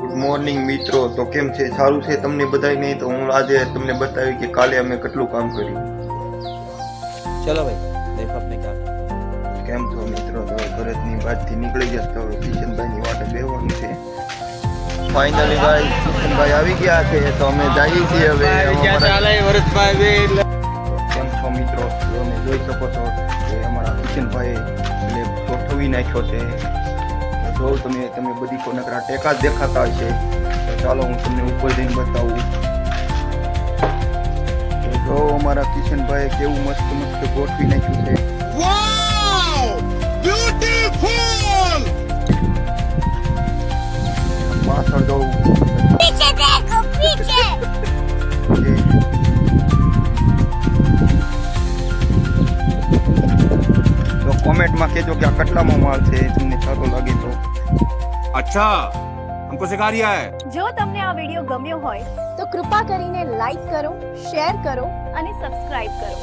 Good morning મિત્રો. તો કેમ છે? સારું છે તમને બધાને? તો હું આજે તમને બતાવી કે કાલે અમે કેટલું કામ કર્યું. चलो भाई देखो अपने क्या કેમ છો મિત્રો? તો ઘરેની બહારથી નીકળી ગયા તો હવે કિશનભાઈની વાટે બેહવાનું છે. ફાઇનલી ભાઈ કિશનભાઈ આવી ગયા છે તો અમે જઈએ છીએ હવે. કેમ છો મિત્રો? તમે જોઈ શકો છો કે અમારા કિશનભાઈ એટલે ગોઠવી નાખ્યો છે. જો તમે બધી કોનકરા ટેકા જ દેખાતા હશે. તો ચાલો હું તમને ઉપર જઈને બતાવું. જો અમારા કિશનભાઈ કેવું મસ્ત મસ્ત ગોઠવી નાખ્યું છે. Wow! Beautiful! પાછળ જવું पीछे देखो पीछे તો કોમેન્ટમાં કહેજો કે આ કેટલામો માળ છે, તમને સારો લાગે તો. अच्छा हमको सिखा रिया है જો તમને આ વિડીયો ગમ્યો હોય તો કૃપા કરીને લાઈક કરો, શેર કરો અને સબસ્ક્રાઇબ કરો.